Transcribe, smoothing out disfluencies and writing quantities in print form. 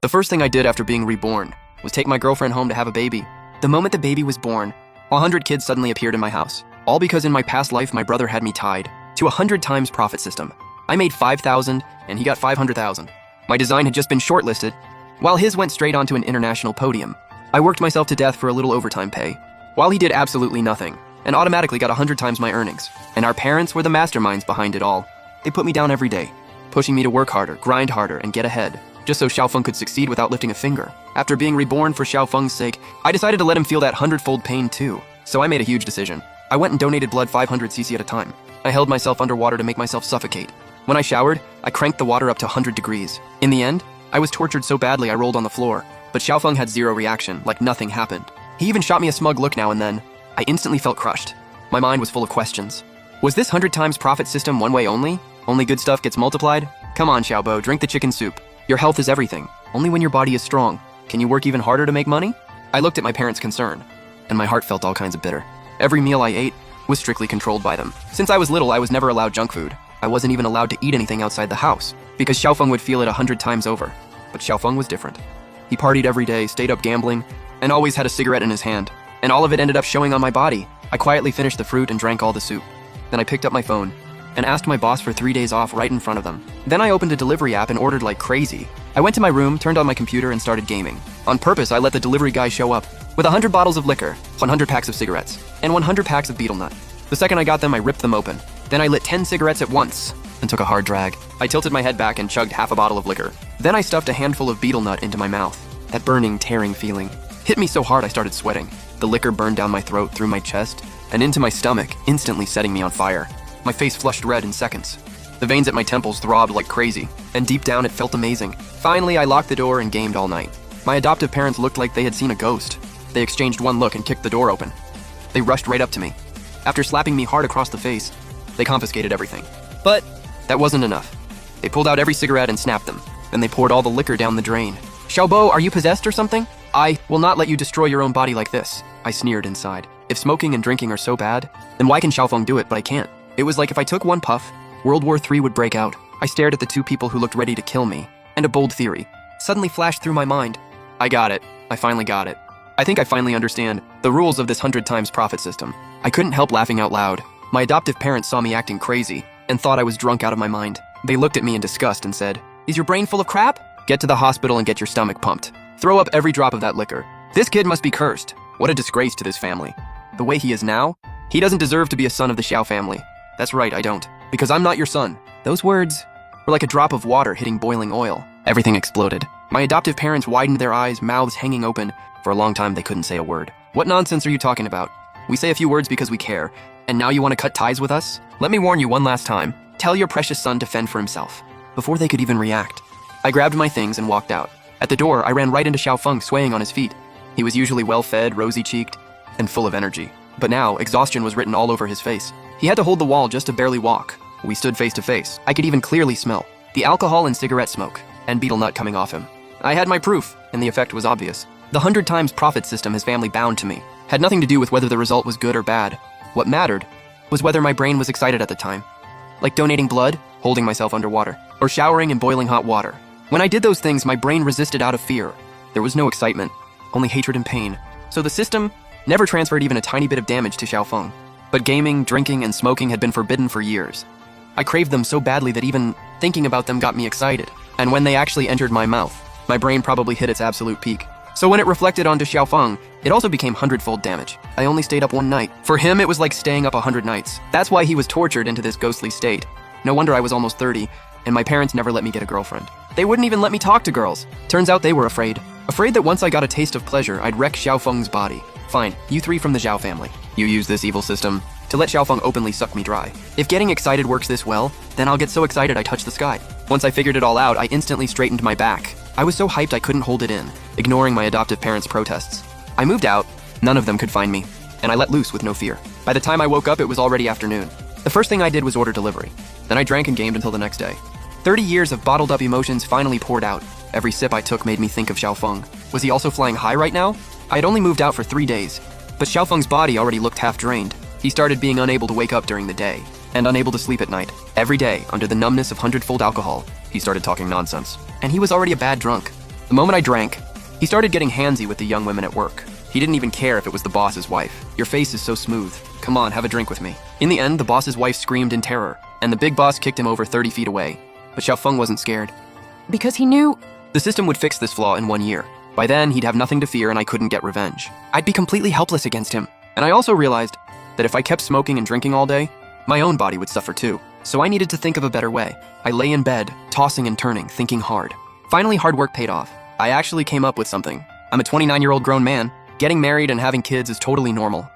The first thing I did after being reborn was take my girlfriend home to have a baby. The moment the baby was born, 100 kids suddenly appeared in my house. All because in my past life, my brother had me tied to a 100 times profit system. I made 5,000 and he got 500,000. My design had just been shortlisted, while his went straight onto an international podium. I worked myself to death for a little overtime pay, while he did absolutely nothing, and automatically got 100 times my earnings. And our parents were the masterminds behind it all. They put me down every day, pushing me to work harder, grind harder, and get ahead, just so Xiaofeng could succeed without lifting a finger. After being reborn for Xiaofeng's sake, I decided to let him feel that 100-fold pain too. So I made a huge decision. I went and donated blood 500 cc at a time. I held myself underwater to make myself suffocate. When I showered, I cranked the water up to 100 degrees. In the end, I was tortured so badly I rolled on the floor, but Xiaofeng had zero reaction, like nothing happened. He even shot me a smug look now and then. I instantly felt crushed. My mind was full of questions. Was this 100 times profit system one way only? Only good stuff gets multiplied? Come on, Xiaobo, drink the chicken soup. Your health is everything. Only when your body is strong. Can you work even harder to make money? I looked at my parents' concern, and my heart felt all kinds of bitter. Every meal I ate was strictly controlled by them. Since I was little, I was never allowed junk food. I wasn't even allowed to eat anything outside the house, because Xiaofeng would feel it 100 times over. But Xiaofeng was different. He partied every day, stayed up gambling, and always had a cigarette in his hand. And all of it ended up showing on my body. I quietly finished the fruit and drank all the soup. Then I picked up my phone and asked my boss for 3 days off right in front of them. Then I opened a delivery app and ordered like crazy. I went to my room, turned on my computer, and started gaming. On purpose, I let the delivery guy show up with 100 bottles of liquor, 100 packs of cigarettes, and 100 packs of betel nut. The second I got them, I ripped them open. Then I lit 10 cigarettes at once and took a hard drag. I tilted my head back and chugged half a bottle of liquor. Then I stuffed a handful of betel nut into my mouth. That burning, tearing feeling hit me so hard I started sweating. The liquor burned down my throat, through my chest, and into my stomach, instantly setting me on fire. My face flushed red in seconds. The veins at my temples throbbed like crazy, and deep down it felt amazing. Finally, I locked the door and gamed all night. My adoptive parents looked like they had seen a ghost. They exchanged one look and kicked the door open. They rushed right up to me. After slapping me hard across the face, they confiscated everything. But that wasn't enough. They pulled out every cigarette and snapped them. Then they poured all the liquor down the drain. Xiaobo, are you possessed or something? I will not let you destroy your own body like this, I sneered inside. If smoking and drinking are so bad, then why can Xiaofeng do it, but I can't? It was like if I took one puff, World War III would break out. I stared at the two people who looked ready to kill me, and a bold theory suddenly flashed through my mind. I got it. I finally got it. I think I finally understand the rules of this 100 times profit system. I couldn't help laughing out loud. My adoptive parents saw me acting crazy and thought I was drunk out of my mind. They looked at me in disgust and said, "Is your brain full of crap? Get to the hospital and get your stomach pumped. Throw up every drop of that liquor. This kid must be cursed. What a disgrace to this family. The way he is now, he doesn't deserve to be a son of the Xiao family." That's right, I don't. Because I'm not your son. Those words were like a drop of water hitting boiling oil. Everything exploded. My adoptive parents widened their eyes, mouths hanging open. For a long time, they couldn't say a word. What nonsense are you talking about? We say a few words because we care, and now you want to cut ties with us? Let me warn you one last time. Tell your precious son to fend for himself. Before they could even react, I grabbed my things and walked out. At the door, I ran right into Xiaofeng swaying on his feet. He was usually well-fed, rosy-cheeked, and full of energy. But now, exhaustion was written all over his face. He had to hold the wall just to barely walk. We stood face to face. I could even clearly smell the alcohol and cigarette smoke, and betel nut coming off him. I had my proof, and the effect was obvious. The 100 times profit system his family bound to me had nothing to do with whether the result was good or bad. What mattered was whether my brain was excited at the time. Like donating blood, holding myself underwater, or showering in boiling hot water. When I did those things, my brain resisted out of fear. There was no excitement, only hatred and pain. So the system never transferred even a tiny bit of damage to Xiaofeng. But gaming, drinking, and smoking had been forbidden for years. I craved them so badly that even thinking about them got me excited. And when they actually entered my mouth, my brain probably hit its absolute peak. So when it reflected onto Xiaofeng, it also became 100-fold damage. I only stayed up one night. For him, it was like staying up 100 nights. That's why he was tortured into this ghostly state. No wonder I was almost 30, and my parents never let me get a girlfriend. They wouldn't even let me talk to girls. Turns out they were afraid. Afraid that once I got a taste of pleasure, I'd wreck Xiaofeng's body. Fine, you three from the Zhao family. You use this evil system to let Xiaofeng openly suck me dry. If getting excited works this well, then I'll get so excited I touch the sky. Once I figured it all out, I instantly straightened my back. I was so hyped I couldn't hold it in, ignoring my adoptive parents' protests. I moved out, none of them could find me, and I let loose with no fear. By the time I woke up, it was already afternoon. The first thing I did was order delivery. Then I drank and gamed until the next day. 30 years of bottled up emotions finally poured out. Every sip I took made me think of Xiaofeng. Was he also flying high right now? I had only moved out for 3 days, but Xiaofeng's body already looked half drained. He started being unable to wake up during the day, and unable to sleep at night. Every day, under the numbness of 100-fold alcohol, he started talking nonsense. And he was already a bad drunk. The moment I drank, he started getting handsy with the young women at work. He didn't even care if it was the boss's wife. Your face is so smooth. Come on, have a drink with me. In the end, the boss's wife screamed in terror, and the big boss kicked him over 30 feet away. But Xiaofeng wasn't scared. Because he knew The system would fix this flaw in 1 year. By then, he'd have nothing to fear and I couldn't get revenge. I'd be completely helpless against him. And I also realized that if I kept smoking and drinking all day, my own body would suffer too. So I needed to think of a better way. I lay in bed, tossing and turning, thinking hard. Finally, hard work paid off. I actually came up with something. I'm a 29-year-old grown man. Getting married and having kids is totally normal.